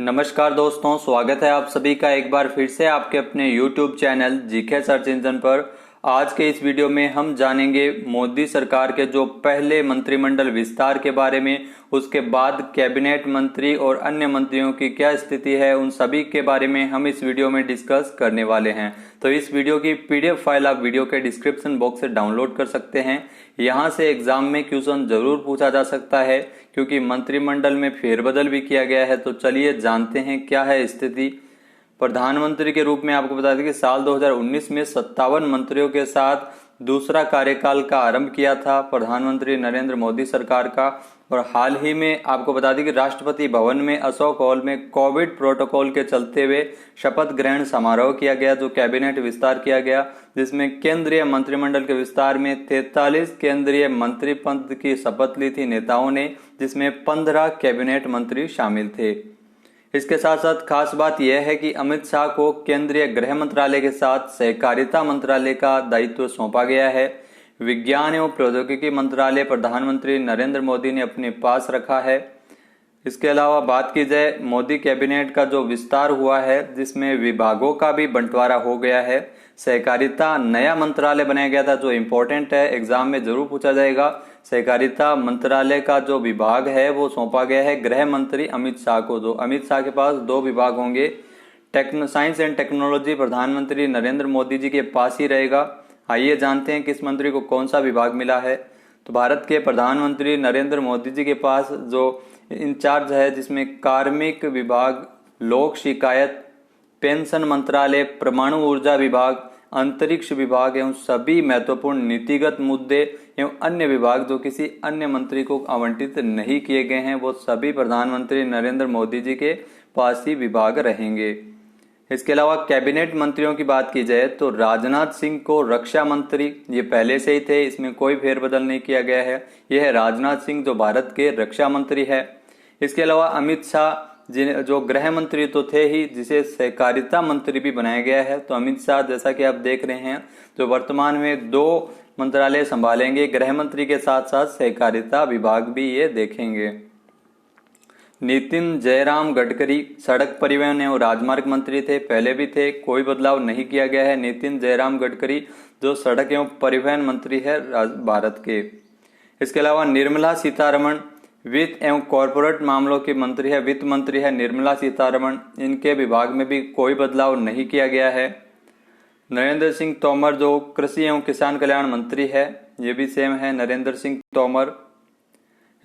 नमस्कार दोस्तों, स्वागत है आप सभी का एक बार फिर से आपके अपने YouTube channel GK search engine पर। आज के इस वीडियो में हम जानेंगे मोदी सरकार के जो पहले मंत्रिमंडल विस्तार के बारे में, उसके बाद कैबिनेट मंत्री और अन्य मंत्रियों की क्या स्थिति है, उन सभी के बारे में हम इस वीडियो में डिस्कस करने वाले हैं। तो इस वीडियो की पीडीएफ फाइल आप वीडियो के डिस्क्रिप्शन बॉक्स से डाउनलोड कर सकते हैं। यहाँ से एग्जाम में क्वेश्चन जरूर पूछा जा सकता है, क्योंकि मंत्रिमंडल में फेरबदल भी किया गया है। तो चलिए जानते हैं क्या है स्थिति। प्रधानमंत्री के रूप में आपको बता दें कि साल 2019 में 57 मंत्रियों के साथ दूसरा कार्यकाल का आरंभ किया था प्रधानमंत्री नरेंद्र मोदी सरकार का। और हाल ही में आपको बता दें कि राष्ट्रपति भवन में अशोक हॉल में कोविड प्रोटोकॉल के चलते हुए शपथ ग्रहण समारोह किया गया, जो कैबिनेट विस्तार किया गया, जिसमें केंद्रीय मंत्रिमंडल के विस्तार में 43 केंद्रीय मंत्री पद की शपथ ली थी नेताओं ने, जिसमें 15 कैबिनेट मंत्री शामिल थे। इसके साथ साथ खास बात यह है कि अमित शाह को केंद्रीय गृह मंत्रालय के साथ सहकारिता मंत्रालय का दायित्व सौंपा गया है। विज्ञान एवं प्रौद्योगिकी मंत्रालय प्रधानमंत्री नरेंद्र मोदी ने अपने पास रखा है। इसके अलावा बात की जाए मोदी कैबिनेट का जो विस्तार हुआ है, जिसमें विभागों का भी बंटवारा हो गया है। सहकारिता नया मंत्रालय बनाया गया था, जो इम्पोर्टेंट है, एग्जाम में जरूर पूछा जाएगा। सहकारिता मंत्रालय का जो विभाग है वो सौंपा गया है गृह मंत्री अमित शाह को। जो अमित शाह के पास 2 विभाग होंगे। साइंस एंड टेक्नोलॉजी प्रधानमंत्री नरेंद्र मोदी जी के पास ही रहेगा। आइए जानते हैं किस मंत्री को कौन सा विभाग मिला है। तो भारत के प्रधानमंत्री नरेंद्र मोदी जी के पास जो इंचार्ज है, जिसमें कार्मिक विभाग, लोक शिकायत, पेंशन मंत्रालय, परमाणु ऊर्जा विभाग, अंतरिक्ष विभाग एवं सभी महत्वपूर्ण नीतिगत मुद्दे एवं अन्य विभाग जो किसी अन्य मंत्री को आवंटित नहीं किए गए हैं, वो सभी प्रधानमंत्री नरेंद्र मोदी जी के पास ही विभाग रहेंगे। इसके अलावा कैबिनेट मंत्रियों की बात की जाए तो राजनाथ सिंह को रक्षा मंत्री, ये पहले से ही थे, इसमें कोई फेरबदल नहीं किया गया है। यह है राजनाथ सिंह जो भारत के रक्षा मंत्री है। इसके अलावा अमित शाह जो गृह मंत्री तो थे ही, जिसे सहकारिता मंत्री भी बनाया गया है। तो अमित शाह जैसा कि आप देख रहे हैं, जो वर्तमान में 2 मंत्रालय संभालेंगे, गृह मंत्री के साथ साथ सहकारिता विभाग भी ये देखेंगे। नितिन जयराम गडकरी सड़क परिवहन एवं राजमार्ग मंत्री थे, पहले भी थे, कोई बदलाव नहीं किया गया है। नितिन जयराम गडकरी जो सड़क एवं परिवहन मंत्री है भारत के। इसके अलावा निर्मला सीतारमण वित्त एवं कॉरपोरेट मामलों की मंत्री है, वित्त मंत्री है निर्मला सीतारमण। इनके विभाग में भी कोई बदलाव नहीं किया गया है। नरेंद्र सिंह तोमर जो कृषि एवं किसान कल्याण मंत्री है, ये भी सेम है, नरेंद्र सिंह तोमर।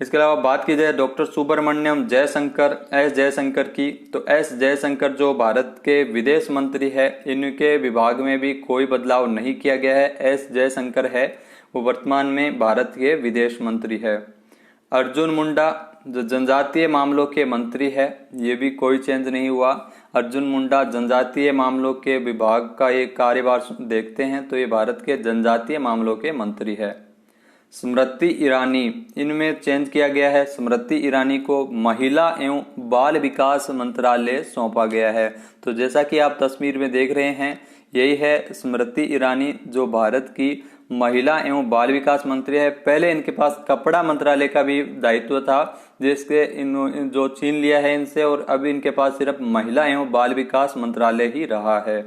इसके अलावा बात की जाए डॉक्टर सुब्रमण्यम जयशंकर, एस जयशंकर की, तो एस जयशंकर जो भारत के विदेश मंत्री है, इनके विभाग में भी कोई बदलाव नहीं किया गया है। एस जयशंकर है, वो वर्तमान में भारत के विदेश मंत्री है। अर्जुन मुंडा जो जनजातीय मामलों के मंत्री है, ये भी कोई चेंज नहीं हुआ। अर्जुन मुंडा जनजातीय मामलों के विभाग का ये कार्यभार देखते हैं, तो ये भारत के जनजातीय मामलों के मंत्री है। स्मृति ईरानी, इनमें चेंज किया गया है। स्मृति ईरानी को महिला एवं बाल विकास मंत्रालय सौंपा गया है। तो जैसा कि आप तस्वीर में देख रहे हैं, यही है स्मृति ईरानी जो भारत की महिला एवं बाल विकास मंत्री है। पहले इनके पास कपड़ा मंत्रालय का भी दायित्व था, जिसके जो छीन लिया है इनसे, और अभी इनके पास सिर्फ महिला एवं बाल विकास मंत्रालय ही रहा है।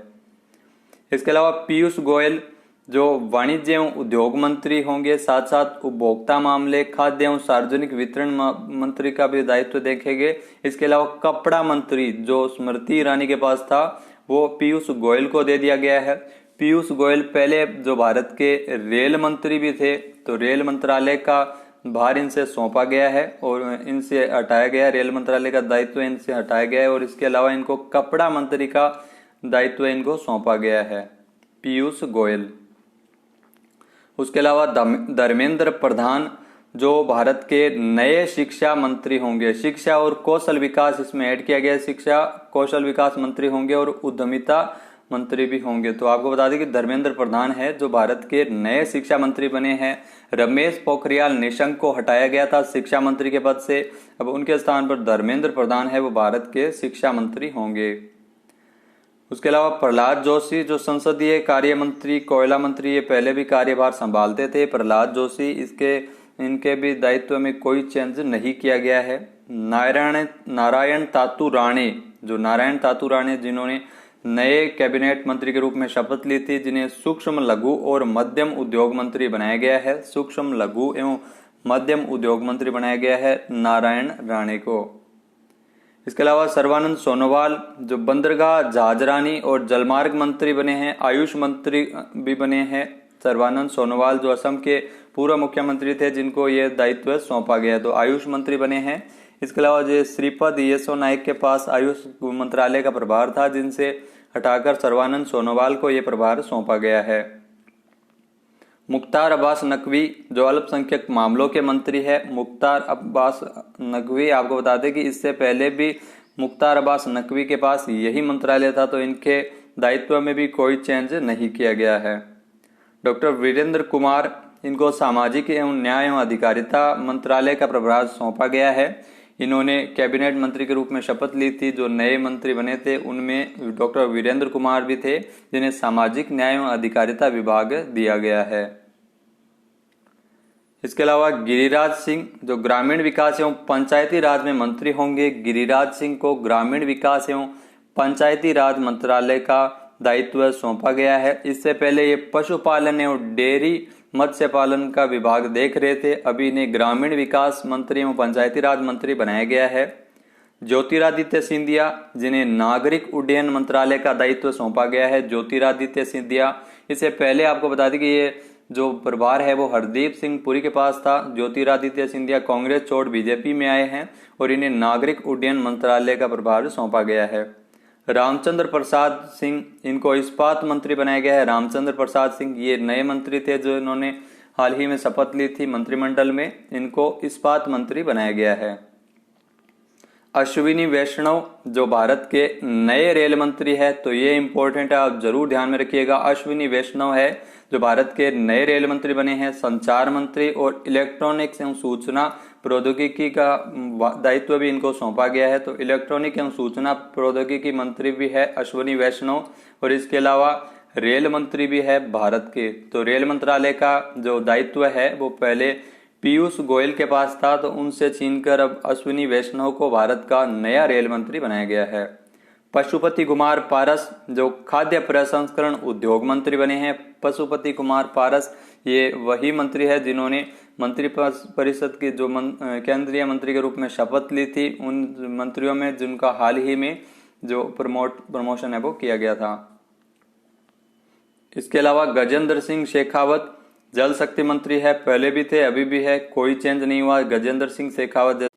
इसके अलावा पीयूष गोयल जो वाणिज्य एवं उद्योग मंत्री होंगे, साथ साथ उपभोक्ता मामले, खाद्य एवं सार्वजनिक वितरण मंत्री का भी दायित्व देखेंगे। इसके अलावा कपड़ा मंत्री जो स्मृति ईरानी के पास था, वो पीयूष गोयल को दे दिया गया है। पीयूष गोयल पहले जो भारत के रेल मंत्री भी थे, तो रेल मंत्रालय का भार इनसे सौंपा गया है और इनसे हटाया गया है, रेल मंत्रालय का दायित्व इनसे हटाया गया है। और इसके अलावा इनको कपड़ा मंत्री का दायित्व इनको सौंपा गया है, पीयूष गोयल। उसके अलावा धर्मेंद्र प्रधान जो भारत के नए शिक्षा मंत्री होंगे, शिक्षा और कौशल विकास इसमें ऐड किया गया है, शिक्षा कौशल विकास मंत्री होंगे और उद्यमिता मंत्री भी होंगे। तो आपको बता दें कि धर्मेंद्र प्रधान है जो भारत के नए शिक्षा मंत्री बने हैं। रमेश पोखरियाल निशंक को हटाया गया था शिक्षा मंत्री के पद से, अब उनके स्थान पर धर्मेंद्र प्रधान है, वो भारत के शिक्षा मंत्री होंगे। उसके अलावा प्रहलाद जोशी जो संसदीय कार्य मंत्री, कोयला मंत्री, ये पहले भी कार्यभार संभालते थे प्रहलाद जोशी, इनके भी दायित्व में कोई चेंज नहीं किया गया है। नारायण तातू राणे, जो नारायण तातू राणे जिन्होंने नए कैबिनेट मंत्री के रूप में शपथ ली थी, जिन्हें सूक्ष्म लघु और मध्यम उद्योग मंत्री बनाया गया है। सूक्ष्म लघु एवं मध्यम उद्योग मंत्री बनाया गया है नारायण राणे को। इसके अलावा सर्बानंद सोनोवाल जो बंदरगाह, जहाजरानी और जलमार्ग मंत्री बने हैं। आयुष मंत्री भी बने हैं सर्बानंद सोनोवाल, जो असम के पूर्व मुख्यमंत्री थे, जिनको ये दायित्व सौंपा गया, तो आयुष मंत्री बने हैं। इसके अलावा जो श्रीपद येसो नाइक के पास आयुष मंत्रालय का प्रभार था, जिनसे हटाकर सर्बानंद सोनोवाल को यह प्रभार सौंपा गया है। मुख्तार अब्बास नकवी जो अल्पसंख्यक मामलों के मंत्री है। मुख्तार अब्बास नकवी, आपको बता दें कि इससे पहले भी मुख्तार अब्बास नकवी के पास यही मंत्रालय था, तो इनके दायित्व में भी कोई चेंज नहीं किया गया है। डॉक्टर वीरेंद्र कुमार, इनको सामाजिक एवं न्याय एवं अधिकारिता मंत्रालय का प्रभार सौंपा गया है। इन्होंने कैबिनेट मंत्री के रूप में शपथ ली थी। जो नए मंत्री बने थे उनमें डॉक्टर वीरेंद्र कुमार भी थे, जिन्हें सामाजिक न्याय एवं अधिकारिता विभाग दिया गया है। इसके अलावा गिरिराज सिंह जो ग्रामीण विकास एवं पंचायती राज में मंत्री होंगे। गिरिराज सिंह को ग्रामीण विकास एवं पंचायती राज मंत्रालय का दायित्व सौंपा गया है। इससे पहले ये पशुपालन एवं डेयरी मत्स्य पालन का विभाग देख रहे थे, अभी इन्हें ग्रामीण विकास मंत्री एवं पंचायती राज मंत्री बनाया गया है। ज्योतिरादित्य सिंधिया, जिन्हें नागरिक उड्डयन मंत्रालय का दायित्व सौंपा गया है। ज्योतिरादित्य सिंधिया, इससे पहले आपको बता दें कि ये जो प्रभार है वो हरदीप सिंह पुरी के पास था। ज्योतिरादित्य सिंधिया कांग्रेस छोड़ बीजेपी में आए हैं और इन्हें नागरिक उड्डयन मंत्रालय का प्रभार सौंपा गया है। रामचंद्र प्रसाद सिंह, इनको इस्पात मंत्री बनाया गया है। रामचंद्र प्रसाद सिंह ये नए मंत्री थे, जो इन्होंने हाल ही में शपथ ली थी मंत्रिमंडल में, इनको इस्पात मंत्री बनाया गया है। अश्विनी वैष्णव जो भारत के नए रेल मंत्री है, तो ये इंपॉर्टेंट है, आप जरूर ध्यान में रखिएगा। अश्विनी वैष्णव है जो भारत के नए रेल मंत्री बने हैं। संचार मंत्री और इलेक्ट्रॉनिक्स एवं सूचना प्रौद्योगिकी का दायित्व भी इनको सौंपा गया है, तो इलेक्ट्रॉनिक एवं सूचना प्रौद्योगिकी मंत्री भी है अश्विनी वैष्णव। और इसके अलावा रेल मंत्री भी है भारत के। तो रेल मंत्रालय का जो दायित्व है वो पहले पीयूष गोयल के पास था, तो उनसे छीनकर अब अश्विनी वैष्णव को भारत का नया रेल मंत्री बनाया गया है। पशुपति कुमार पारस जो खाद्य प्रसंस्करण उद्योग मंत्री बने हैं। पशुपति कुमार पारस ये वही मंत्री है जिन्होंने मंत्री परिषद की जो केंद्रीय मंत्री के रूप में शपथ ली थी, उन मंत्रियों में जिनका हाल ही में जो प्रमोशन है वो किया गया था। इसके अलावा गजेंद्र सिंह शेखावत जल शक्ति मंत्री है, पहले भी थे अभी भी है, कोई चेंज नहीं हुआ। गजेंद्र सिंह शेखावत।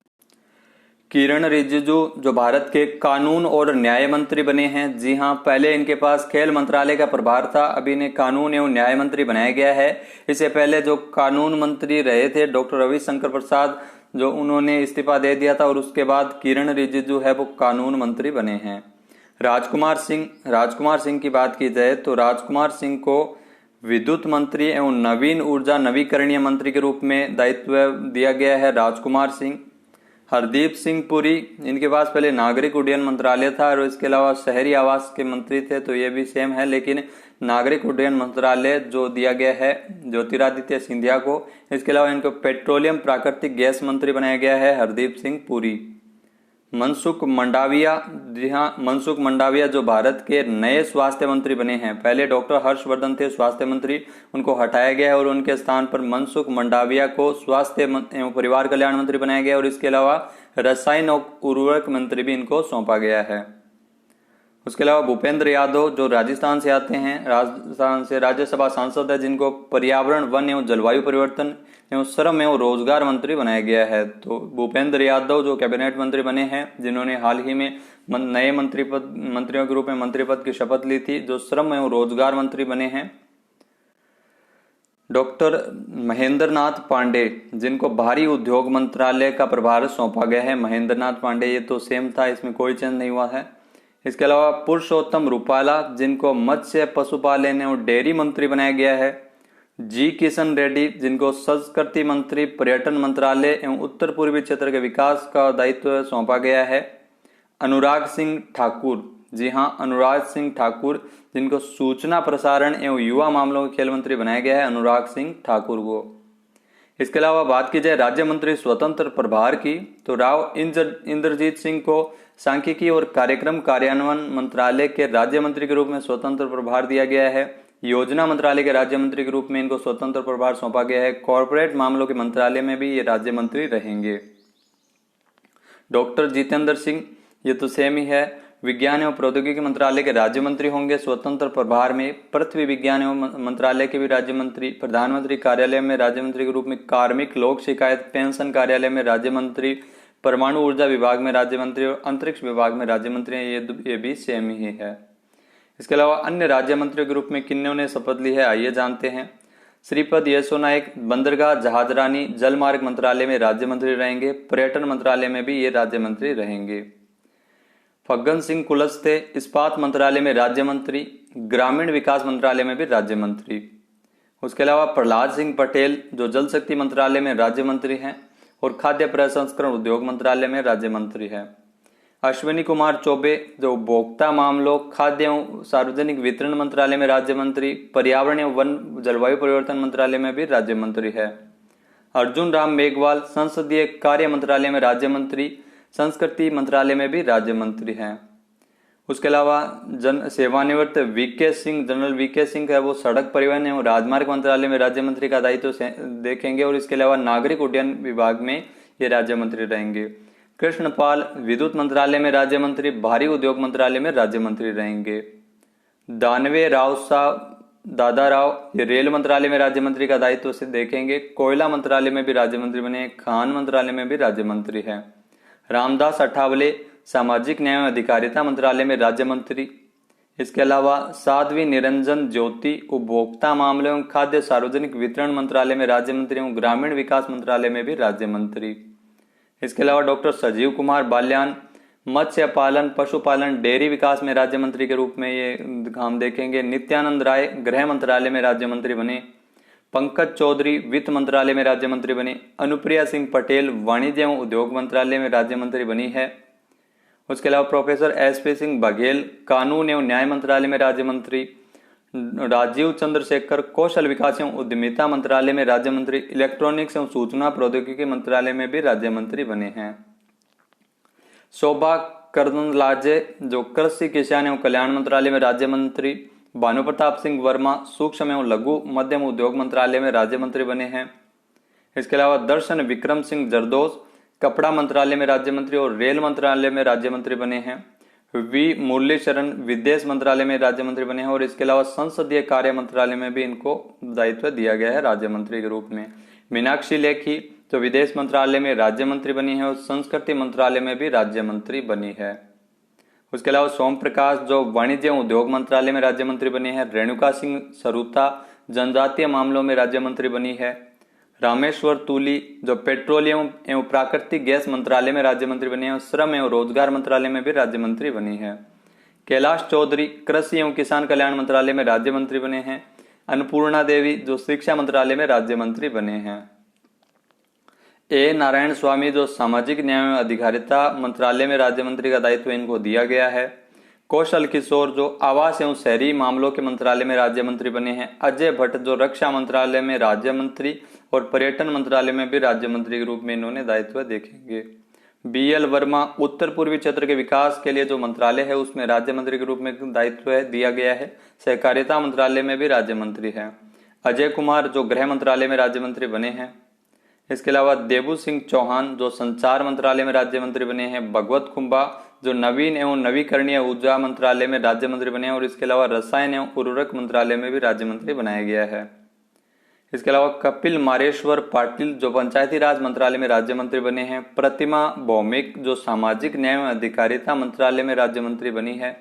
किरण रिजिजू जो भारत के कानून और न्याय मंत्री बने हैं। जी हाँ, पहले इनके पास खेल मंत्रालय का प्रभार था, अभी इन्हें कानून एवं न्याय मंत्री बनाया गया है। इससे पहले जो कानून मंत्री रहे थे डॉक्टर रविशंकर प्रसाद, जो उन्होंने इस्तीफा दे दिया था, और उसके बाद किरण रिजिजू है वो कानून मंत्री बने हैं। राजकुमार सिंह की बात की जाए तो राजकुमार सिंह को विद्युत मंत्री एवं नवीन ऊर्जा नवीकरणीय मंत्री के रूप में दायित्व दिया गया है। राजकुमार सिंह। हरदीप सिंह पुरी, इनके पास पहले नागरिक उड्डयन मंत्रालय था और इसके अलावा शहरी आवास के मंत्री थे, तो ये भी सेम है, लेकिन नागरिक उड्डयन मंत्रालय जो दिया गया है ज्योतिरादित्य सिंधिया को। इसके अलावा इनको पेट्रोलियम प्राकृतिक गैस मंत्री बनाया गया है हरदीप सिंह पुरी। मनसुख मंडाविया, जी हाँ, मनसुख मंडाविया जो भारत के नए स्वास्थ्य मंत्री बने हैं। पहले डॉक्टर हर्षवर्धन थे स्वास्थ्य मंत्री, उनको हटाया गया है और उनके स्थान पर मनसुख मंडाविया को स्वास्थ्य एवं परिवार कल्याण मंत्री बनाया गया और इसके अलावा रसायन और उर्वरक मंत्री भी इनको सौंपा गया है। उसके अलावा भूपेंद्र यादव जो राजस्थान से आते हैं, राजस्थान से राज्यसभा सांसद है, जिनको पर्यावरण, वन एवं जलवायु परिवर्तन एवं श्रम एवं रोजगार मंत्री बनाया गया है। तो भूपेंद्र यादव जो कैबिनेट मंत्री बने हैं, जिन्होंने हाल ही में नए मंत्रियों के रूप में मंत्री पद की शपथ ली थी, जो श्रम एवं रोजगार मंत्री बने हैं। डॉक्टर महेंद्र नाथ पांडे, जिनको भारी उद्योग मंत्रालय का प्रभार सौंपा गया है। महेंद्र नाथ पांडे, ये तो सेम था, इसमें कोई चेंज नहीं हुआ है। इसके अलावा पुरुषोत्तम रूपाला, जिनको मत्स्य पशुपालन एवं डेयरी मंत्री बनाया गया है। जी किशन रेड्डी, जिनको संस्कृति मंत्री, पर्यटन मंत्रालय एवं उत्तर पूर्वी क्षेत्र के विकास का दायित्व सौंपा गया है। अनुराग सिंह ठाकुर, जी हाँ, अनुराग सिंह ठाकुर, जिनको सूचना प्रसारण एवं युवा मामलों के खेल मंत्री बनाया गया है, अनुराग सिंह ठाकुर को। इसके अलावा बात की जाए राज्य मंत्री स्वतंत्र प्रभार की, तो राव इंद्रजीत सिंह को सांख्यिकी और कार्यक्रम कार्यान्वयन मंत्रालय के राज्य मंत्री के रूप में स्वतंत्र प्रभार दिया गया है। योजना मंत्रालय के राज्य मंत्री के रूप में इनको स्वतंत्र प्रभार सौंपा गया है। कॉर्पोरेट मामलों के मंत्रालय में भी ये राज्य मंत्री रहेंगे। डॉक्टर जितेंद्र सिंह, ये तो सेम ही है, विज्ञान एवं प्रौद्योगिकी मंत्रालय के राज्य मंत्री होंगे स्वतंत्र प्रभार में। पृथ्वी विज्ञान एवं मंत्रालय के भी राज्य मंत्री, प्रधानमंत्री कार्यालय में राज्य मंत्री के रूप में, कार्मिक लोक शिकायत पेंशन कार्यालय में राज्य मंत्री, परमाणु ऊर्जा विभाग में राज्य मंत्री और अंतरिक्ष विभाग में राज्य मंत्री हैं। ये भी सेम ही है। इसके अलावा अन्य राज्य मंत्रियों के रूप में किन्होंने शपथ ली है, आइए जानते हैं। श्रीपद येसो नाइक बंदरगाह जहाजरानी जल मार्ग मंत्रालय में राज्य मंत्री रहेंगे। पर्यटन मंत्रालय में भी ये राज्य मंत्री रहेंगे। फग्गन सिंह कुलस्ते इस्पात मंत्रालय में राज्य मंत्री, ग्रामीण विकास मंत्रालय में भी राज्य मंत्री। उसके अलावा प्रहलाद सिंह पटेल जो जल शक्ति मंत्रालय में राज्य मंत्री हैं और खाद्य प्रसंस्करण उद्योग मंत्रालय में राज्य मंत्री है। अश्विनी कुमार चौबे जो उपभोक्ता मामलों, खाद्य एवं सार्वजनिक वितरण मंत्रालय में राज्य मंत्री, पर्यावरण एवं वन जलवायु परिवर्तन मंत्रालय में भी राज्य मंत्री है। अर्जुन राम मेघवाल संसदीय कार्य मंत्रालय में राज्य मंत्री, संस्कृति मंत्रालय में भी राज्य मंत्री हैं। उसके अलावा सेवानिवृत्त VK Singh, general VK Singh है वो सड़क परिवहन एवं राजमार्ग मंत्रालय में राज्य मंत्री का दायित्व देखेंगे और इसके अलावा नागरिक उड्डयन विभाग में ये राज्य मंत्री रहेंगे। कृष्णपाल विद्युत मंत्रालय में राज्य मंत्री, भारी उद्योग मंत्रालय में राज्य मंत्री रहेंगे। दानवे राव साहब दादा राव ये रेल मंत्रालय में राज्य मंत्री का दायित्व से देखेंगे। कोयला मंत्रालय में भी राज्य मंत्री बने, खान मंत्रालय में भी राज्य मंत्री है। रामदास अठावले सामाजिक न्याय एवं अधिकारिता मंत्रालय में राज्य मंत्री। इसके अलावा साध्वी निरंजन ज्योति उपभोक्ता मामले एवं खाद्य सार्वजनिक वितरण मंत्रालय में राज्य मंत्री एवं ग्रामीण विकास मंत्रालय में भी राज्य मंत्री। इसके अलावा डॉक्टर संजीव कुमार बाल्यान मत्स्य पालन पशुपालन डेयरी विकास में राज्य मंत्री के रूप में ये काम देखेंगे। नित्यानंद राय गृह मंत्रालय में राज्य मंत्री बने। पंकज चौधरी वित्त मंत्रालय में राज्य मंत्री बने। अनुप्रिया सिंह पटेल वाणिज्य एवं उद्योग मंत्रालय में राज्य मंत्री बनी है। उसके अलावा प्रोफेसर एसपी सिंह बघेल कानून एवं न्याय मंत्रालय में राज्य मंत्री। राजीव चंद्रशेखर कौशल विकास एवं उद्यमिता मंत्रालय में राज्य मंत्री। इलेक्ट्रॉनिक्स एवं सूचना प्रौद्योगिकी मंत्रालय में भी राज्य मंत्री बने हैं। शोभा करंदलाजे जो कृषि किसान एवं कल्याण मंत्रालय में राज्य मंत्री। भानु प्रताप सिंह वर्मा सूक्ष्म एवं लघु मध्यम उद्योग मंत्रालय में राज्य मंत्री बने हैं। इसके अलावा दर्शन विक्रम सिंह जरदोश कपड़ा मंत्रालय में राज्य मंत्री और रेल मंत्रालय में राज्य मंत्री बने हैं। वी मुरलीशरण विदेश मंत्रालय में राज्य मंत्री बने हैं और इसके अलावा संसदीय कार्य मंत्रालय में भी इनको दायित्व दिया गया है राज्य मंत्री के रूप में। मीनाक्षी लेखी जो विदेश मंत्रालय में राज्य मंत्री बनी है और संस्कृति मंत्रालय में भी राज्य मंत्री बनी है। उसके अलावा सोम प्रकाश जो वाणिज्य एवं उद्योग मंत्रालय में राज्य मंत्री बने हैं। रेणुका सिंह सरुता जनजातीय मामलों में राज्य मंत्री बनी है। रामेश्वर तूली जो पेट्रोलियम एवं प्राकृतिक गैस मंत्रालय में राज्य मंत्री बने हैं और श्रम एवं रोजगार मंत्रालय में भी राज्य मंत्री बनी है। कैलाश चौधरी कृषि एवं किसान कल्याण मंत्रालय में राज्य मंत्री बने हैं। अन्नपूर्णा देवी जो शिक्षा मंत्रालय में राज्य मंत्री बने हैं। ए नारायण स्वामी जो सामाजिक न्याय एवं अधिकारिता मंत्रालय में राज्य मंत्री का दायित्व इनको दिया गया है। कौशल किशोर जो आवास एवं शहरी मामलों के मंत्रालय में राज्य मंत्री बने हैं। अजय भट्ट जो रक्षा मंत्रालय में राज्य मंत्री और पर्यटन मंत्रालय में भी राज्य मंत्री के रूप में इन्होंने दायित्व देखेंगे। बीएल वर्मा उत्तर पूर्वी क्षेत्र के विकास के लिए जो मंत्रालय है उसमें राज्य मंत्री के रूप में दायित्व दिया गया है। सहकारिता मंत्रालय में भी राज्य मंत्री है। अजय कुमार जो गृह मंत्रालय में राज्य मंत्री बने हैं। इसके अलावा देबू सिंह चौहान जो संचार मंत्रालय में राज्य मंत्री बने हैं। भगवत खुंबा जो नवीन एवं नवीकरणीय ऊर्जा मंत्रालय में राज्य मंत्री बने हैं और इसके अलावा रसायन एवं उर्वरक मंत्रालय में भी राज्य मंत्री बनाया गया है। इसके अलावा कपिल मारेश्वर पाटिल जो पंचायती राज मंत्रालय में राज्य मंत्री बने हैं। प्रतिमा भौमिक जो सामाजिक न्याय एवं अधिकारिता मंत्रालय में राज्य मंत्री बनी है।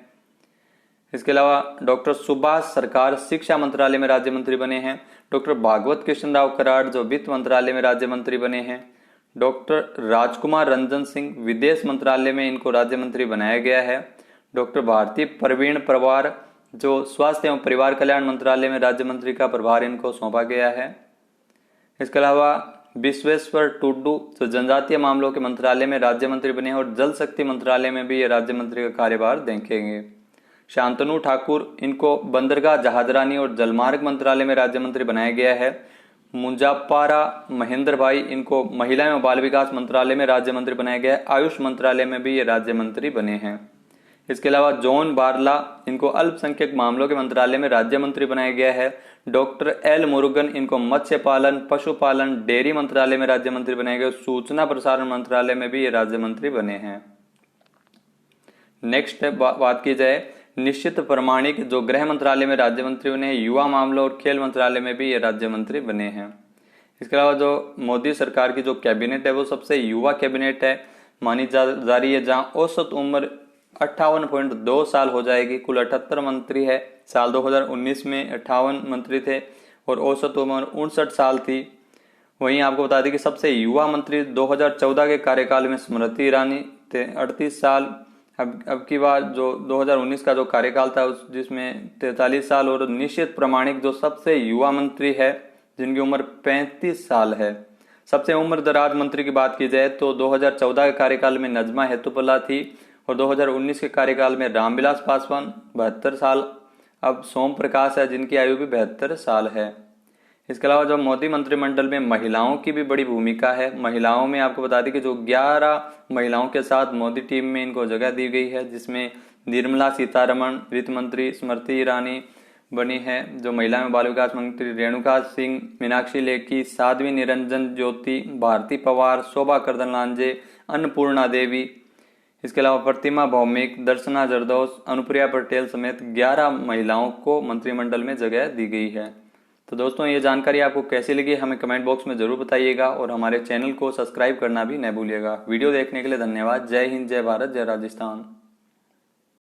इसके अलावा डॉक्टर सुभाष सरकार शिक्षा मंत्रालय में राज्य मंत्री बने हैं। डॉक्टर भागवत कृष्ण राव कराड़ जो वित्त मंत्रालय में राज्य मंत्री बने हैं। डॉक्टर राजकुमार रंजन सिंह विदेश मंत्रालय में इनको राज्य मंत्री बनाया गया है। डॉक्टर भारती प्रवीण परवार जो स्वास्थ्य एवं परिवार कल्याण मंत्रालय में राज्य मंत्री का प्रभार इनको सौंपा गया है। इसके अलावा विश्वेश्वर टुडू जो जनजातीय मामलों के मंत्रालय में राज्य मंत्री बने हैं और जल शक्ति मंत्रालय में भी ये राज्य मंत्री का कार्यभार देखेंगे। शांतनु ठाकुर इनको बंदरगाह जहाजरानी और जलमार्ग मंत्रालय में राज्य मंत्री बनाया गया है। मुंजापारा महेंद्र भाई, इनको महिला एवं बाल विकास मंत्रालय में राज्य मंत्री बनाया गया है। आयुष मंत्रालय में भी ये राज्य मंत्री बने हैं। इसके अलावा जॉन बारला, इनको अल्पसंख्यक मामलों के मंत्रालय में राज्य मंत्री बनाया गया है। डॉक्टर एल मुरुगन, इनको मत्स्य पालन, पशुपालन, डेयरी मंत्रालय में राज्य मंत्री बनाए गए। सूचना प्रसारण मंत्रालय में भी ये राज्य मंत्री बने हैं। नेक्स्ट बात की जाए निश्चित प्रमाणिक, जो गृह मंत्रालय में राज्य मंत्री बने हैं। युवा मामलों और खेल मंत्रालय में भी ये राज्य मंत्री बने हैं। इसके अलावा जो मोदी सरकार की जो कैबिनेट है वो सबसे युवा कैबिनेट है मानी जा रही है, जहां औसत उम्र 58.2 साल हो जाएगी। कुल 78 मंत्री है। साल 2019 में 58 मंत्री थे और औसत उम्र 59 साल थी। वहीं आपको बता दें कि सबसे युवा मंत्री 2014 के कार्यकाल में स्मृति ईरानी थे, 38 साल। अब की बार जो 2019 का जो कार्यकाल था जिसमें 43 साल। और निश्चित प्रमाणिक जो सबसे युवा मंत्री है जिनकी उम्र 35 साल है। सबसे उम्र दराज मंत्री की बात की जाए तो 2014 के कार्यकाल में नजमा हेतुपल्ला थी और 2019 के कार्यकाल में रामविलास पासवान 72 साल। अब सोम प्रकाश है जिनकी आयु भी 72 साल है। इसके अलावा जो मोदी मंत्रिमंडल में महिलाओं की भी बड़ी भूमिका है। महिलाओं में आपको बता दें कि जो 11 महिलाओं के साथ मोदी टीम में इनको जगह दी गई है, जिसमें निर्मला सीतारमण वित्त मंत्री, स्मृति ईरानी बनी है जो महिला एवं बाल विकास मंत्री, रेणुका सिंह, मीनाक्षी लेखी, साध्वी निरंजन ज्योति, भारती पवार, शोभा करंदलाजे, अन्नपूर्णा देवी। इसके अलावा प्रतिमा भौमिक, दर्शना जरदोस, अनुप्रिया पटेल समेत 11 महिलाओं को मंत्रिमंडल में जगह दी गई है। तो दोस्तों ये जानकारी आपको कैसी लगी हमें कमेंट बॉक्स में जरूर बताइएगा और हमारे चैनल को सब्सक्राइब करना भी न भूलिएगा। वीडियो देखने के लिए धन्यवाद। जय हिंद, जय भारत, जय राजस्थान।